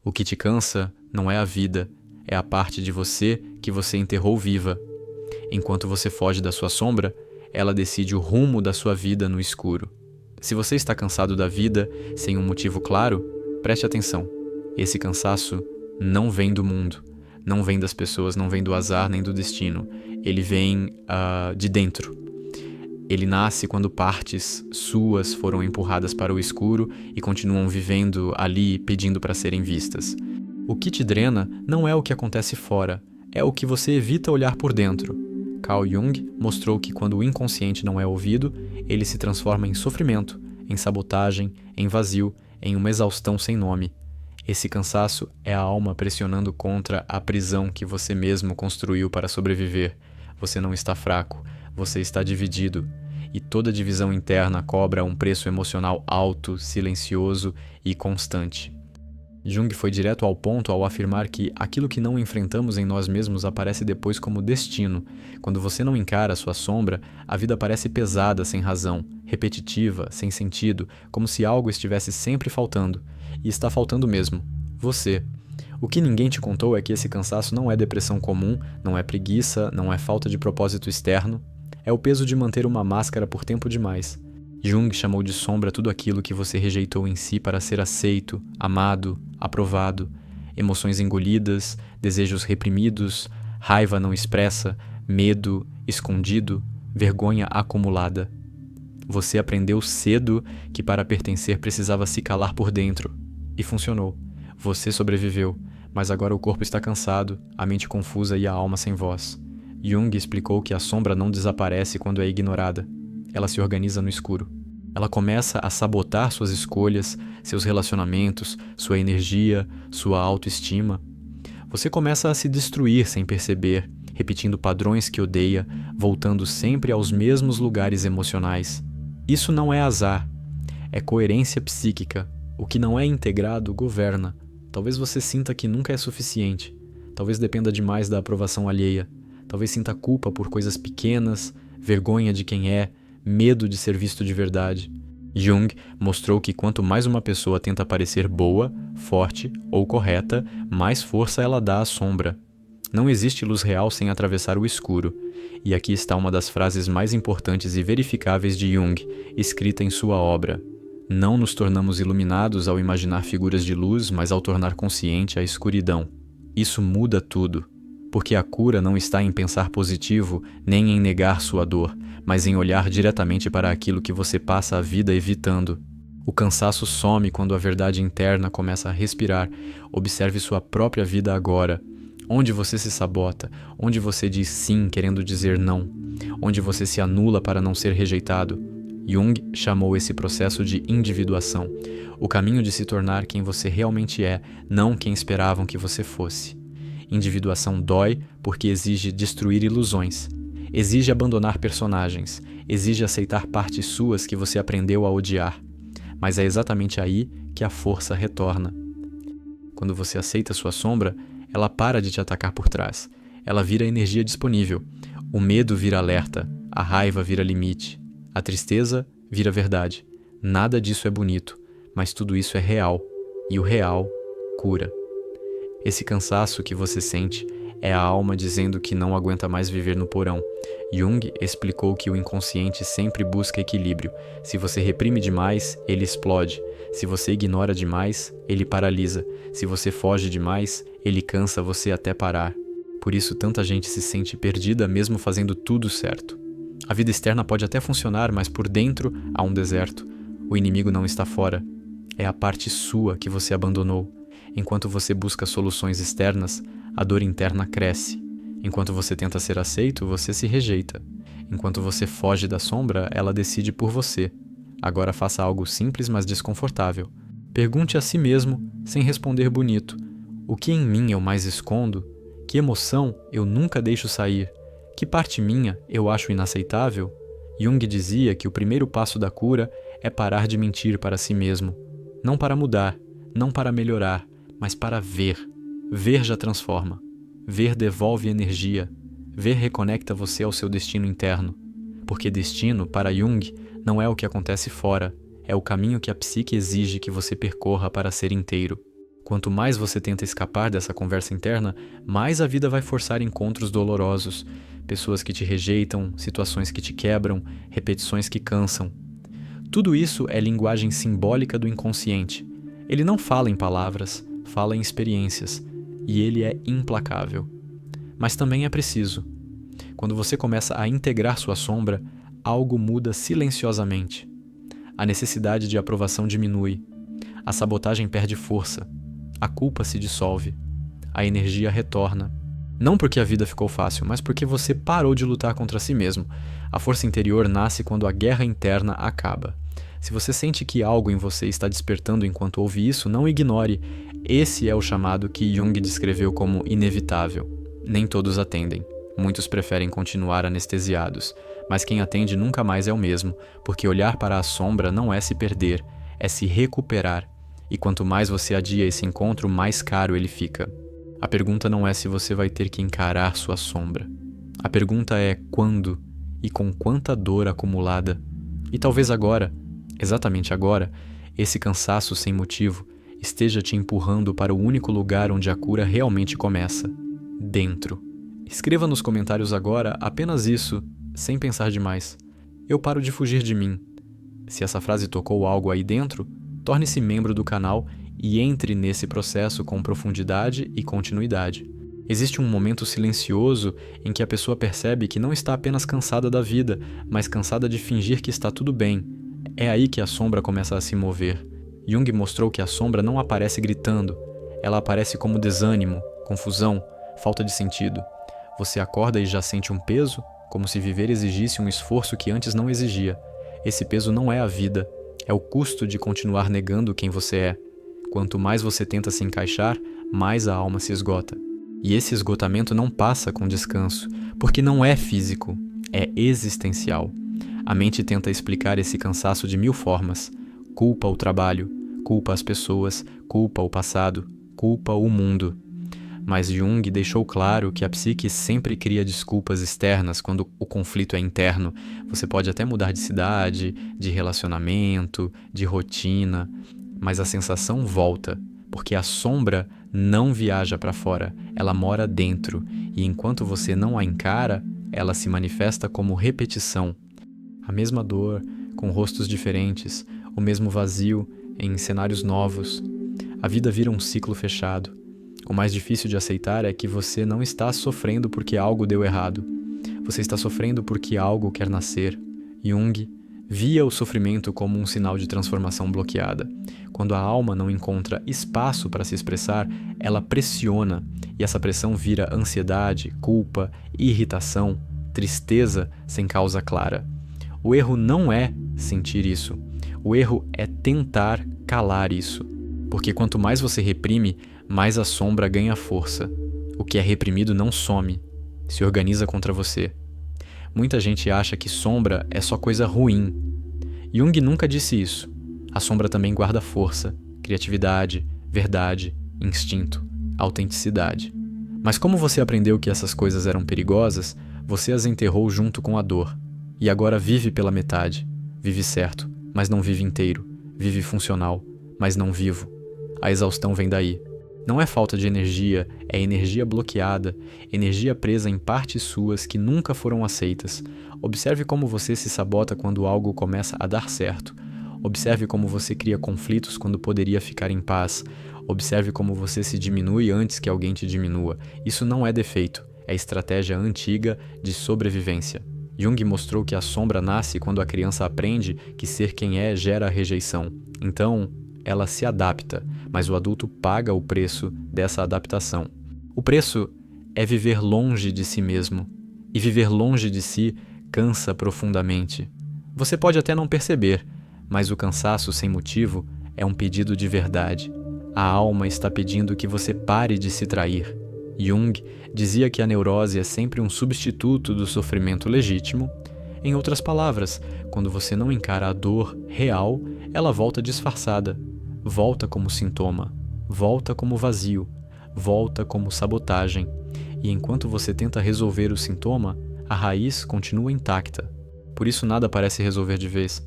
O que te cansa não é a vida, é a parte de você que você enterrou viva. Enquanto você foge da sua sombra, ela decide o rumo da sua vida no escuro. Se você está cansado da vida, sem um motivo claro, preste atenção. Esse cansaço não vem do mundo, não vem das pessoas, não vem do azar nem do destino. Ele vem de dentro. Ele nasce quando partes suas foram empurradas para o escuro e continuam vivendo ali pedindo para serem vistas. O que te drena não é o que acontece fora, é o que você evita olhar por dentro. Carl Jung mostrou que quando o inconsciente não é ouvido, ele se transforma em sofrimento, em sabotagem, em vazio, em uma exaustão sem nome. Esse cansaço é a alma pressionando contra a prisão que você mesmo construiu para sobreviver. Você não está fraco, você está dividido. E toda divisão interna cobra um preço emocional alto, silencioso e constante. Jung foi direto ao ponto ao afirmar que aquilo que não enfrentamos em nós mesmos aparece depois como destino. Quando você não encara a sua sombra, a vida parece pesada sem razão, repetitiva, sem sentido, como se algo estivesse sempre faltando. E está faltando mesmo. Você. O que ninguém te contou é que esse cansaço não é depressão comum, não é preguiça, não é falta de propósito externo. É o peso de manter uma máscara por tempo demais. Jung chamou de sombra tudo aquilo que você rejeitou em si para ser aceito, amado, aprovado. Emoções engolidas, desejos reprimidos, raiva não expressa, medo escondido, vergonha acumulada. Você aprendeu cedo que para pertencer precisava se calar por dentro. E funcionou. Você sobreviveu, mas agora o corpo está cansado, a mente confusa e a alma sem voz. Jung explicou que a sombra não desaparece quando é ignorada. Ela se organiza no escuro. Ela começa a sabotar suas escolhas, seus relacionamentos, sua energia, sua autoestima. Você começa a se destruir sem perceber, repetindo padrões que odeia, voltando sempre aos mesmos lugares emocionais. Isso não é azar, é coerência psíquica. O que não é integrado governa. Talvez você sinta que nunca é suficiente. Talvez dependa demais da aprovação alheia. Talvez sinta culpa por coisas pequenas, vergonha de quem é, medo de ser visto de verdade. Jung mostrou que quanto mais uma pessoa tenta parecer boa, forte ou correta, mais força ela dá à sombra. Não existe luz real sem atravessar o escuro. E aqui está uma das frases mais importantes e verificáveis de Jung, escrita em sua obra. Não nos tornamos iluminados ao imaginar figuras de luz, mas ao tornar consciente a escuridão. Isso muda tudo. Porque a cura não está em pensar positivo, nem em negar sua dor, mas em olhar diretamente para aquilo que você passa a vida evitando. O cansaço some quando a verdade interna começa a respirar. Observe sua própria vida agora. Onde você se sabota, onde você diz sim querendo dizer não, onde você se anula para não ser rejeitado. Jung chamou esse processo de individuação, o caminho de se tornar quem você realmente é, não quem esperavam que você fosse. Individuação dói porque exige destruir ilusões, exige abandonar personagens, exige aceitar partes suas que você aprendeu a odiar. Mas é exatamente aí que a força retorna. Quando você aceita sua sombra, ela para de te atacar por trás. Ela vira energia disponível. O medo vira alerta, a raiva vira limite, a tristeza vira verdade. Nada disso é bonito, mas tudo isso é real, e o real cura. Esse cansaço que você sente é a alma dizendo que não aguenta mais viver no porão. Jung explicou que o inconsciente sempre busca equilíbrio. Se você reprime demais, ele explode. Se você ignora demais, ele paralisa. Se você foge demais, ele cansa você até parar. Por isso tanta gente se sente perdida mesmo fazendo tudo certo. A vida externa pode até funcionar, mas por dentro há um deserto. O inimigo não está fora. É a parte sua que você abandonou. Enquanto você busca soluções externas, a dor interna cresce. Enquanto você tenta ser aceito, você se rejeita. Enquanto você foge da sombra, ela decide por você. Agora faça algo simples, mas desconfortável. Pergunte a si mesmo, sem responder bonito: o que em mim eu mais escondo? Que emoção eu nunca deixo sair? Que parte minha eu acho inaceitável? Jung dizia que o primeiro passo da cura é parar de mentir para si mesmo. Não para mudar, não para melhorar, mas para ver. Ver já transforma. Ver devolve energia. Ver reconecta você ao seu destino interno. Porque destino, para Jung, não é o que acontece fora, é o caminho que a psique exige que você percorra para ser inteiro. Quanto mais você tenta escapar dessa conversa interna, mais a vida vai forçar encontros dolorosos, pessoas que te rejeitam, situações que te quebram, repetições que cansam. Tudo isso é linguagem simbólica do inconsciente. Ele não fala em palavras, fala em experiências, e ele é implacável. Mas também é preciso. Quando você começa a integrar sua sombra, algo muda silenciosamente. A necessidade de aprovação diminui, a sabotagem perde força, a culpa se dissolve, a energia retorna. Não porque a vida ficou fácil, mas porque você parou de lutar contra si mesmo. A força interior nasce quando a guerra interna acaba. Se você sente que algo em você está despertando enquanto ouve isso, não ignore. Esse é o chamado que Jung descreveu como inevitável. Nem todos atendem. Muitos preferem continuar anestesiados. Mas quem atende nunca mais é o mesmo, porque olhar para a sombra não é se perder, é se recuperar. E quanto mais você adia esse encontro, mais caro ele fica. A pergunta não é se você vai ter que encarar sua sombra. A pergunta é quando e com quanta dor acumulada. E talvez agora, exatamente agora, esse cansaço sem motivo esteja te empurrando para o único lugar onde a cura realmente começa: dentro. Escreva nos comentários agora apenas isso, sem pensar demais. Eu paro de fugir de mim. Se essa frase tocou algo aí dentro, torne-se membro do canal e entre nesse processo com profundidade e continuidade. Existe um momento silencioso em que a pessoa percebe que não está apenas cansada da vida, mas cansada de fingir que está tudo bem. É aí que a sombra começa a se mover. Jung mostrou que a sombra não aparece gritando, ela aparece como desânimo, confusão, falta de sentido. Você acorda e já sente um peso, como se viver exigisse um esforço que antes não exigia. Esse peso não é a vida, é o custo de continuar negando quem você é. Quanto mais você tenta se encaixar, mais a alma se esgota. E esse esgotamento não passa com descanso, porque não é físico, é existencial. A mente tenta explicar esse cansaço de 1000 formas. Culpa o trabalho, culpa as pessoas, culpa o passado, culpa o mundo. Mas Jung deixou claro que a psique sempre cria desculpas externas quando o conflito é interno. Você pode até mudar de cidade, de relacionamento, de rotina, mas a sensação volta, porque a sombra não viaja para fora, ela mora dentro, e enquanto você não a encara, ela se manifesta como repetição. A mesma dor, com rostos diferentes, o mesmo vazio em cenários novos. A vida vira um ciclo fechado. O mais difícil de aceitar é que você não está sofrendo porque algo deu errado. Você está sofrendo porque algo quer nascer. Jung via o sofrimento como um sinal de transformação bloqueada. Quando a alma não encontra espaço para se expressar, ela pressiona, e essa pressão vira ansiedade, culpa, irritação, tristeza sem causa clara. O erro não é sentir isso. O erro é tentar calar isso. Porque quanto mais você reprime, mais a sombra ganha força. O que é reprimido não some, se organiza contra você. Muita gente acha que sombra é só coisa ruim. Jung nunca disse isso. A sombra também guarda força, criatividade, verdade, instinto, autenticidade. Mas como você aprendeu que essas coisas eram perigosas, você as enterrou junto com a dor. E agora vive pela metade. Vive certo, mas não vive inteiro. Vive funcional, mas não vivo. A exaustão vem daí. Não é falta de energia, é energia bloqueada, energia presa em partes suas que nunca foram aceitas. Observe como você se sabota quando algo começa a dar certo. Observe como você cria conflitos quando poderia ficar em paz. Observe como você se diminui antes que alguém te diminua. Isso não é defeito, é estratégia antiga de sobrevivência. Jung mostrou que a sombra nasce quando a criança aprende que ser quem é gera rejeição. Então, ela se adapta, mas o adulto paga o preço dessa adaptação. O preço é viver longe de si mesmo. E viver longe de si cansa profundamente. Você pode até não perceber, mas o cansaço sem motivo é um pedido de verdade. A alma está pedindo que você pare de se trair. Jung dizia que a neurose é sempre um substituto do sofrimento legítimo. Em outras palavras, quando você não encara a dor real, ela volta disfarçada. Volta como sintoma, volta como vazio, volta como sabotagem. E enquanto você tenta resolver o sintoma, a raiz continua intacta. Por isso nada parece resolver de vez.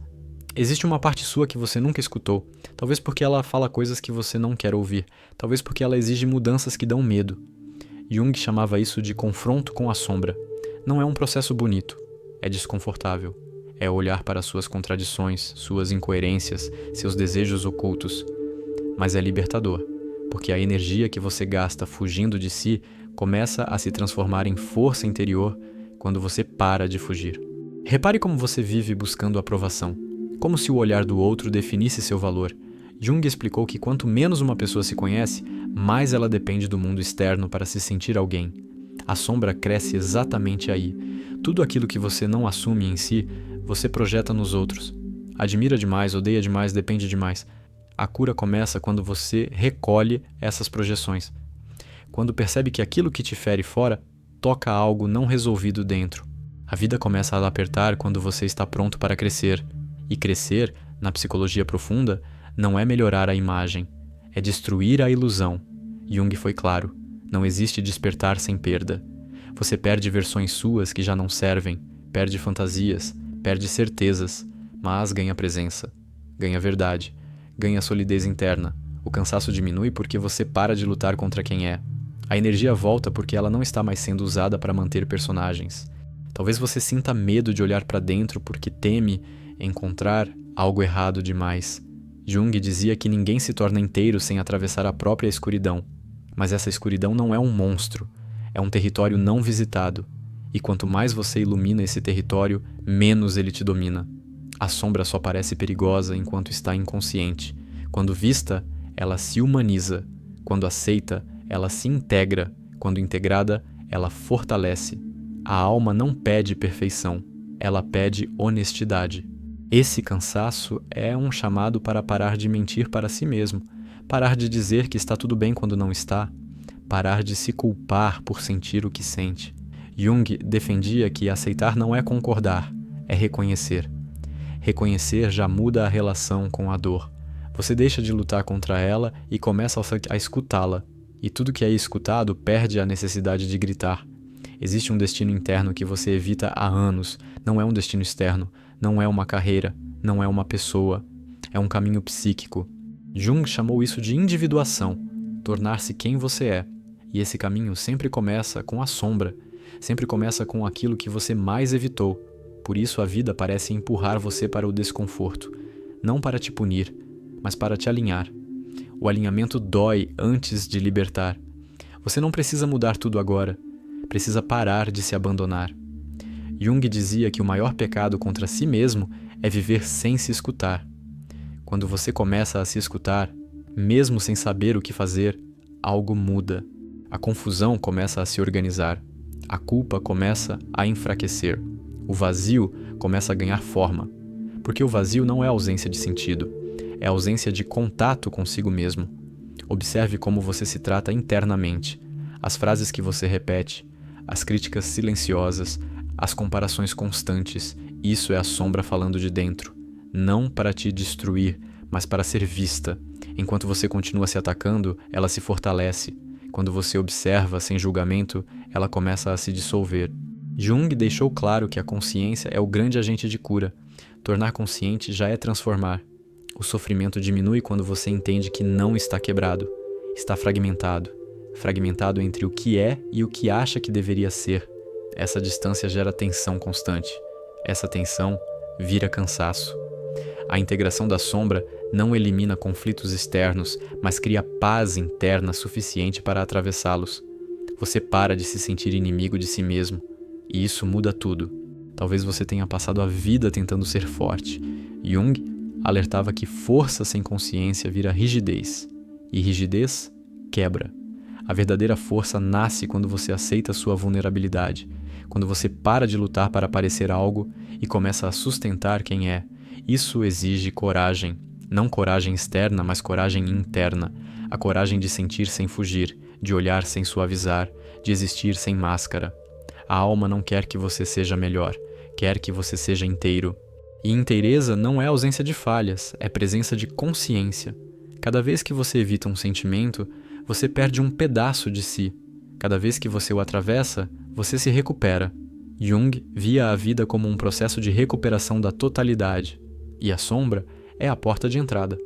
Existe uma parte sua que você nunca escutou, talvez porque ela fala coisas que você não quer ouvir, talvez porque ela exige mudanças que dão medo. Jung chamava isso de confronto com a sombra. Não é um processo bonito, é desconfortável. É olhar para suas contradições, suas incoerências, seus desejos ocultos. Mas é libertador, porque a energia que você gasta fugindo de si começa a se transformar em força interior quando você para de fugir. Repare como você vive buscando aprovação, como se o olhar do outro definisse seu valor. Jung explicou que quanto menos uma pessoa se conhece, mais ela depende do mundo externo para se sentir alguém. A sombra cresce exatamente aí. Tudo aquilo que você não assume em si, você projeta nos outros. Admira demais, odeia demais, depende demais. A cura começa quando você recolhe essas projeções. Quando percebe que aquilo que te fere fora toca algo não resolvido dentro. A vida começa a apertar quando você está pronto para crescer. E crescer, na psicologia profunda, não é melhorar a imagem, é destruir a ilusão. Jung foi claro, não existe despertar sem perda. Você perde versões suas que já não servem, perde fantasias, perde certezas, mas ganha presença, ganha verdade, ganha solidez interna. O cansaço diminui porque você para de lutar contra quem é. A energia volta porque ela não está mais sendo usada para manter personagens. Talvez você sinta medo de olhar para dentro porque teme encontrar algo errado demais. Jung dizia que ninguém se torna inteiro sem atravessar a própria escuridão. Mas essa escuridão não é um monstro, é um território não visitado. E quanto mais você ilumina esse território, menos ele te domina. A sombra só parece perigosa enquanto está inconsciente. Quando vista, ela se humaniza. Quando aceita, ela se integra. Quando integrada, ela fortalece. A alma não pede perfeição, ela pede honestidade. Esse cansaço é um chamado para parar de mentir para si mesmo, parar de dizer que está tudo bem quando não está, parar de se culpar por sentir o que sente. Jung defendia que aceitar não é concordar, é reconhecer. Reconhecer já muda a relação com a dor. Você deixa de lutar contra ela e começa a escutá-la. E tudo que é escutado perde a necessidade de gritar. Existe um destino interno que você evita há anos, não é um destino externo. Não é uma carreira, não é uma pessoa, é um caminho psíquico. Jung chamou isso de individuação, tornar-se quem você é. E esse caminho sempre começa com a sombra, sempre começa com aquilo que você mais evitou. Por isso a vida parece empurrar você para o desconforto, não para te punir, mas para te alinhar. O alinhamento dói antes de libertar. Você não precisa mudar tudo agora, precisa parar de se abandonar. Jung dizia que o maior pecado contra si mesmo é viver sem se escutar. Quando você começa a se escutar, mesmo sem saber o que fazer, algo muda. A confusão começa a se organizar. A culpa começa a enfraquecer. O vazio começa a ganhar forma. Porque o vazio não é ausência de sentido, é ausência de contato consigo mesmo. Observe como você se trata internamente. As frases que você repete, as críticas silenciosas, as comparações constantes, isso é a sombra falando de dentro. Não para te destruir, mas para ser vista. Enquanto você continua se atacando, ela se fortalece. Quando você observa sem julgamento, ela começa a se dissolver. Jung deixou claro que a consciência é o grande agente de cura. Tornar consciente já é transformar. O sofrimento diminui quando você entende que não está quebrado, está fragmentado. Fragmentado entre o que é e o que acha que deveria ser. Essa distância gera tensão constante. Essa tensão vira cansaço. A integração da sombra não elimina conflitos externos, mas cria paz interna suficiente para atravessá-los. Você para de se sentir inimigo de si mesmo, e isso muda tudo. Talvez você tenha passado a vida tentando ser forte. Jung alertava que força sem consciência vira rigidez, e rigidez quebra. A verdadeira força nasce quando você aceita sua vulnerabilidade, quando você para de lutar para parecer algo e começa a sustentar quem é. Isso exige coragem, não coragem externa, mas coragem interna, a coragem de sentir sem fugir, de olhar sem suavizar, de existir sem máscara. A alma não quer que você seja melhor, quer que você seja inteiro. E inteireza não é ausência de falhas, é presença de consciência. Cada vez que você evita um sentimento, você perde um pedaço de si. Cada vez que você o atravessa, você se recupera. Jung via a vida como um processo de recuperação da totalidade. e a sombra é a porta de entrada.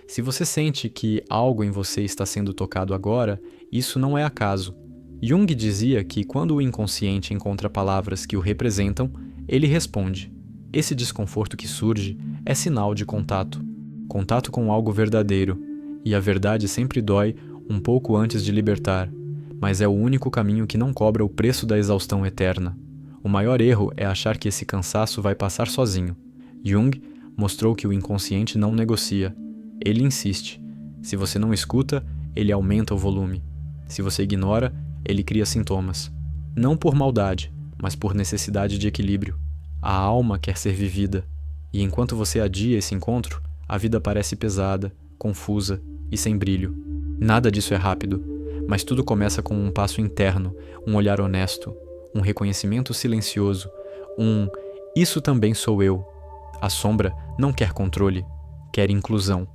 Se você sente que algo em você está sendo tocado agora, isso não é acaso. Jung dizia que quando o inconsciente encontra palavras que o representam, ele responde. Esse desconforto que surge é sinal de contato. Contato com algo verdadeiro, e a verdade sempre dói um pouco antes de libertar, mas é o único caminho que não cobra o preço da exaustão eterna. O maior erro é achar que esse cansaço vai passar sozinho. Jung mostrou que o inconsciente não negocia. Ele insiste. Se você não escuta, ele aumenta o volume. Se você ignora, ele cria sintomas. Não por maldade, mas por necessidade de equilíbrio. A alma quer ser vivida, e enquanto você adia esse encontro, a vida parece pesada, confusa e sem brilho. Nada disso é rápido, mas tudo começa com um passo interno, um olhar honesto, um reconhecimento silencioso, isso também sou eu. A sombra não quer controle, quer inclusão.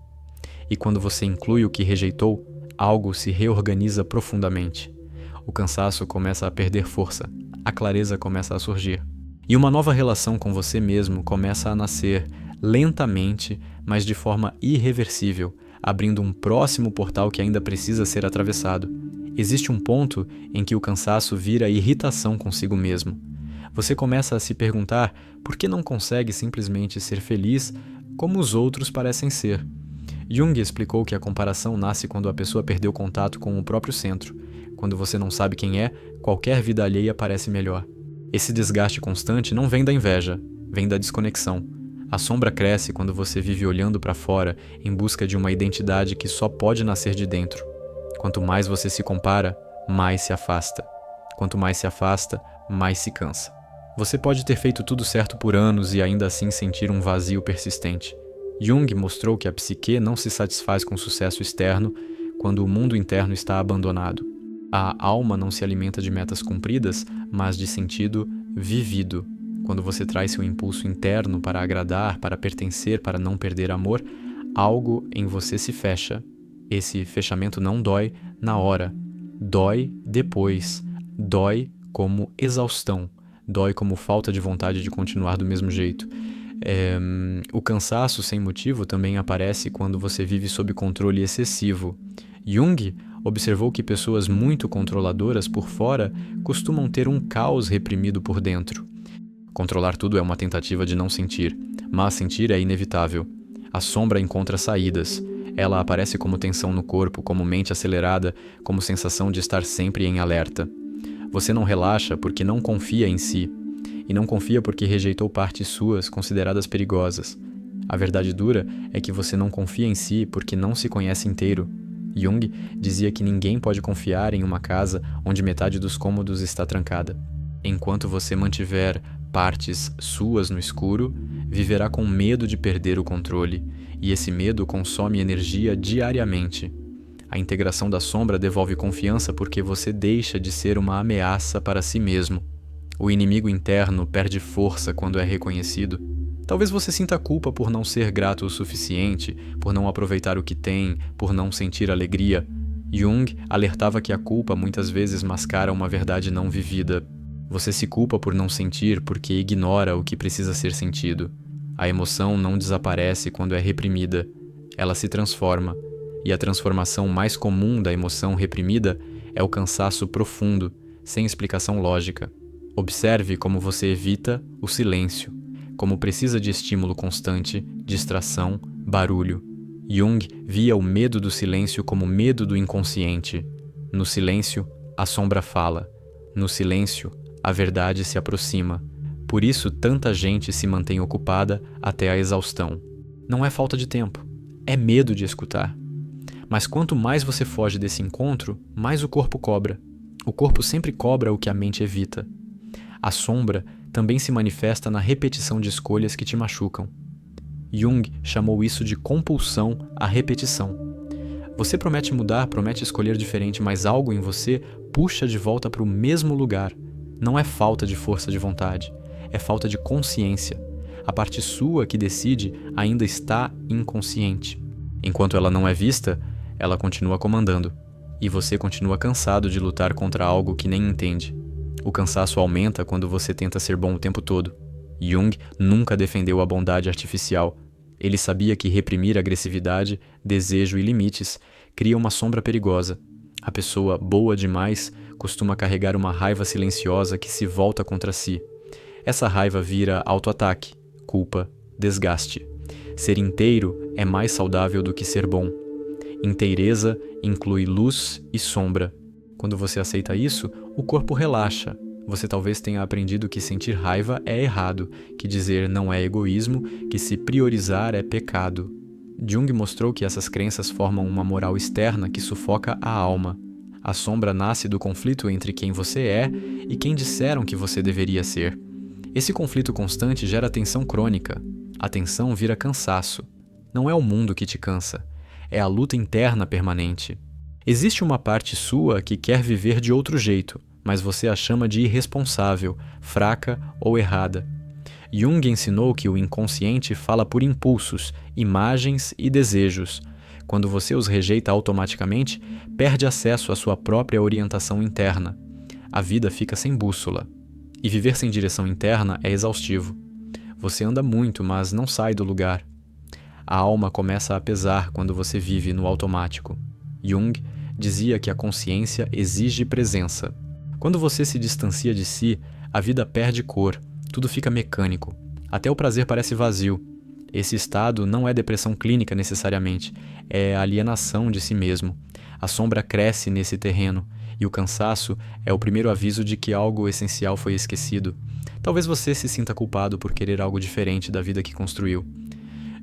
E quando você inclui o que rejeitou, algo se reorganiza profundamente. O cansaço começa a perder força, a clareza começa a surgir. E uma nova relação com você mesmo começa a nascer, lentamente, mas de forma irreversível, abrindo um próximo portal que ainda precisa ser atravessado. Existe um ponto em que o cansaço vira irritação consigo mesmo. Você começa a se perguntar por que não consegue simplesmente ser feliz como os outros parecem ser. Jung explicou que a comparação nasce quando a pessoa perdeu contato com o próprio centro. Quando você não sabe quem é, qualquer vida alheia parece melhor. Esse desgaste constante não vem da inveja, vem da desconexão. A sombra cresce quando você vive olhando para fora em busca de uma identidade que só pode nascer de dentro. Quanto mais você se compara, mais se afasta. Quanto mais se afasta, mais se cansa. Você pode ter feito tudo certo por anos e ainda assim sentir um vazio persistente. Jung mostrou que a psique não se satisfaz com sucesso externo quando o mundo interno está abandonado. A alma não se alimenta de metas cumpridas, mas de sentido vivido. Quando você traz seu impulso interno para agradar, para pertencer, para não perder amor, algo em você se fecha. Esse fechamento não dói na hora, dói depois, dói como exaustão, dói como falta de vontade de continuar do mesmo jeito. O cansaço sem motivo também aparece quando você vive sob controle excessivo. Jung observou que pessoas muito controladoras por fora costumam ter um caos reprimido por dentro. Controlar tudo é uma tentativa de não sentir, mas sentir é inevitável. A sombra encontra saídas. Ela aparece como tensão no corpo, como mente acelerada, como sensação de estar sempre em alerta. Você não relaxa porque não confia em si, e não confia porque rejeitou partes suas consideradas perigosas. A verdade dura é que você não confia em si porque não se conhece inteiro. Jung dizia que ninguém pode confiar em uma casa onde metade dos cômodos está trancada. Enquanto você mantiver partes suas no escuro, viverá com medo de perder o controle, e esse medo consome energia diariamente. A integração da sombra devolve confiança porque você deixa de ser uma ameaça para si mesmo. O inimigo interno perde força quando é reconhecido. Talvez você sinta culpa por não ser grato o suficiente, por não aproveitar o que tem, por não sentir alegria. Jung alertava que a culpa muitas vezes mascara uma verdade não vivida. Você se culpa por não sentir porque ignora o que precisa ser sentido. A emoção não desaparece quando é reprimida. Ela se transforma. E a transformação mais comum da emoção reprimida é o cansaço profundo, sem explicação lógica. Observe como você evita o silêncio, como precisa de estímulo constante, distração, barulho. Jung via o medo do silêncio como medo do inconsciente. No silêncio, a sombra fala. No silêncio, a verdade se aproxima. Por isso, tanta gente se mantém ocupada até a exaustão. Não é falta de tempo, é medo de escutar. Mas quanto mais você foge desse encontro, mais o corpo cobra. O corpo sempre cobra o que a mente evita. A sombra também se manifesta na repetição de escolhas que te machucam. Jung chamou isso de compulsão à repetição. Você promete mudar, promete escolher diferente, mas algo em você puxa de volta para o mesmo lugar. Não é falta de força de vontade, é falta de consciência. A parte sua que decide ainda está inconsciente. Enquanto ela não é vista, ela continua comandando, e você continua cansado de lutar contra algo que nem entende. O cansaço aumenta quando você tenta ser bom o tempo todo. Jung nunca defendeu a bondade artificial, Ele sabia que reprimir agressividade, desejo e limites cria uma sombra perigosa. A pessoa boa demais costuma carregar uma raiva silenciosa que se volta contra si. Essa raiva vira auto-ataque, culpa, desgaste. Ser inteiro é mais saudável do que ser bom. Inteireza inclui luz e sombra. Quando você aceita isso, o corpo relaxa. Você talvez tenha aprendido que sentir raiva é errado, que dizer não é egoísmo, que se priorizar é pecado. Jung mostrou que essas crenças formam uma moral externa que sufoca a alma. A sombra nasce do conflito entre quem você é e quem disseram que você deveria ser. Esse conflito constante gera tensão crônica. A tensão vira cansaço. Não é o mundo que te cansa, é a luta interna permanente. Existe uma parte sua que quer viver de outro jeito, mas você a chama de irresponsável, fraca ou errada. Jung ensinou que o inconsciente fala por impulsos, imagens e desejos. Quando você os rejeita automaticamente, perde acesso à sua própria orientação interna. A vida fica sem bússola. E viver sem direção interna é exaustivo. Você anda muito, mas não sai do lugar. A alma começa a pesar quando você vive no automático. Jung dizia que a consciência exige presença. Quando você se distancia de si, a vida perde cor, tudo fica mecânico. Até o prazer parece vazio. Esse estado não é depressão clínica necessariamente, é alienação de si mesmo. A sombra cresce nesse terreno, e o cansaço é o primeiro aviso de que algo essencial foi esquecido. Talvez você se sinta culpado por querer algo diferente da vida que construiu.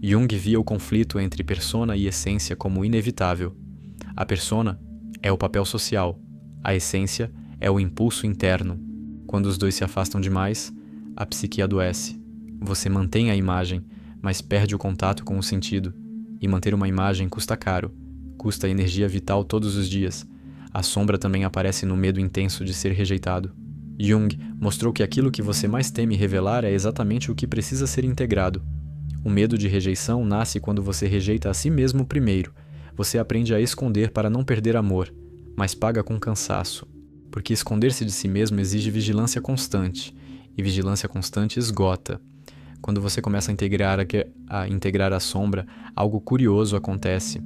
Jung via o conflito entre persona e essência como inevitável. A persona é o papel social, a essência é o impulso interno. Quando os dois se afastam demais, a psique adoece. Você mantém a imagem, mas perde o contato com o sentido. E manter uma imagem custa caro, custa energia vital todos os dias. A sombra também aparece no medo intenso de ser rejeitado. Jung mostrou que aquilo que você mais teme revelar é exatamente o que precisa ser integrado. O medo de rejeição nasce quando você rejeita a si mesmo primeiro. Você aprende a esconder para não perder amor, mas paga com cansaço. Porque esconder-se de si mesmo exige vigilância constante, e vigilância constante esgota. Quando você começa a integrar a sombra, algo curioso acontece.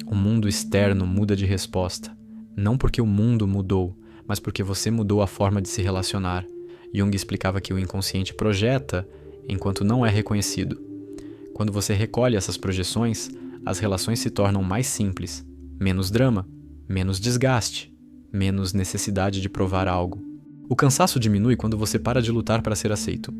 O mundo externo muda de resposta. Não porque o mundo mudou, mas porque você mudou a forma de se relacionar. Jung explicava que o inconsciente projeta enquanto não é reconhecido. Quando você recolhe essas projeções, as relações se tornam mais simples, menos drama, menos desgaste, menos necessidade de provar algo. O cansaço diminui quando você para de lutar para ser aceito.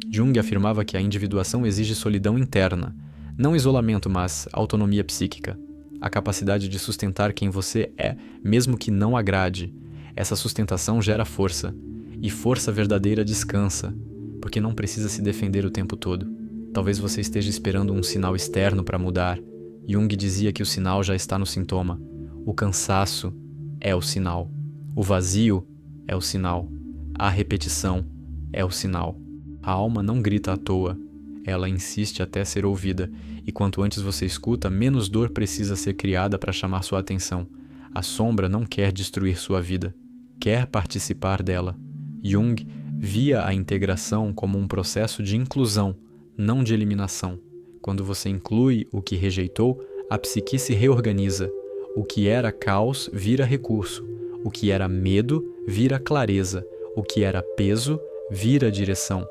Jung afirmava que a individuação exige solidão interna, não isolamento, mas autonomia psíquica. A capacidade de sustentar quem você é, mesmo que não agrade. Essa sustentação gera força, e força verdadeira descansa, porque não precisa se defender o tempo todo. Talvez você esteja esperando um sinal externo para mudar. Jung dizia que o sinal já está no sintoma. O cansaço é o sinal. O vazio é o sinal. A repetição é o sinal. A alma não grita à toa. Ela insiste até ser ouvida, e quanto antes você escuta, menos dor precisa ser criada para chamar sua atenção. A sombra não quer destruir sua vida, quer participar dela. Jung via a integração como um processo de inclusão, não de eliminação. Quando você inclui o que rejeitou, a psique se reorganiza. O que era caos vira recurso. O que era medo vira clareza. O que era peso vira direção.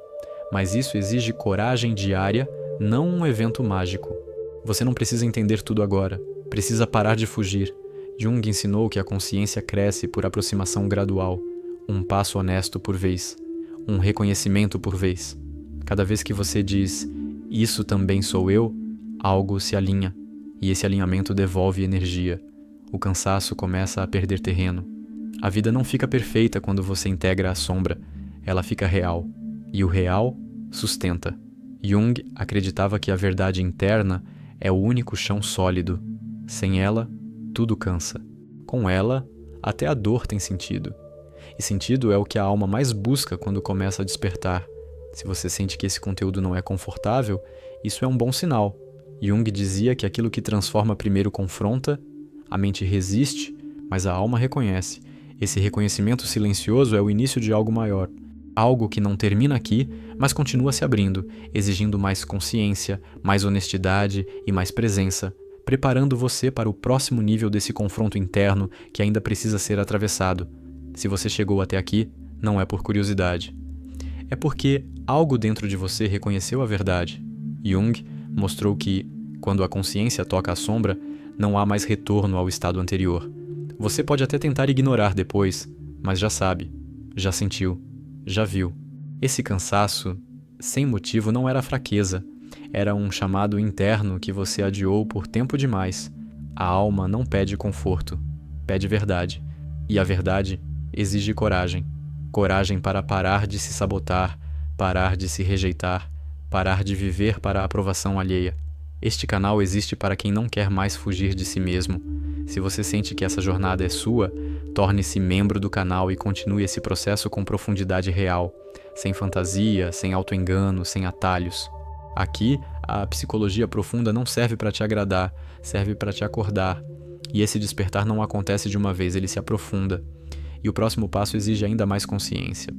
Mas isso exige coragem diária, não um evento mágico. Você não precisa entender tudo agora. Precisa parar de fugir. Jung ensinou que a consciência cresce por aproximação gradual. Um passo honesto por vez. Um reconhecimento por vez. Cada vez que você diz, isso também sou eu, algo se alinha. E esse alinhamento devolve energia. O cansaço começa a perder terreno. A vida não fica perfeita quando você integra a sombra. Ela fica real. E o real sustenta. Jung acreditava que a verdade interna é o único chão sólido. Sem ela, tudo cansa. Com ela, até a dor tem sentido. E sentido é o que a alma mais busca quando começa a despertar. Se você sente que esse conteúdo não é confortável, isso é um bom sinal. Jung dizia que aquilo que transforma primeiro confronta, a mente resiste, mas a alma reconhece. Esse reconhecimento silencioso é o início de algo maior. Algo que não termina aqui, mas continua se abrindo, exigindo mais consciência, mais honestidade e mais presença, preparando você para o próximo nível desse confronto interno que ainda precisa ser atravessado. Se você chegou até aqui, não é por curiosidade. É porque algo dentro de você reconheceu a verdade. Jung mostrou que, quando a consciência toca a sombra, não há mais retorno ao estado anterior. Você pode até tentar ignorar depois, mas já sabe, já sentiu, já viu. Esse cansaço, sem motivo, não era fraqueza. Era um chamado interno que você adiou por tempo demais. A alma não pede conforto, pede verdade. E a verdade exige coragem. Coragem para parar de se sabotar, parar de se rejeitar, parar de viver para a aprovação alheia. Este canal existe para quem não quer mais fugir de si mesmo. Se você sente que essa jornada é sua, torne-se membro do canal e continue esse processo com profundidade real, sem fantasia, sem auto-engano, sem atalhos. Aqui, a psicologia profunda não serve para te agradar, serve para te acordar. E esse despertar não acontece de uma vez, ele se aprofunda. E o próximo passo exige ainda mais consciência.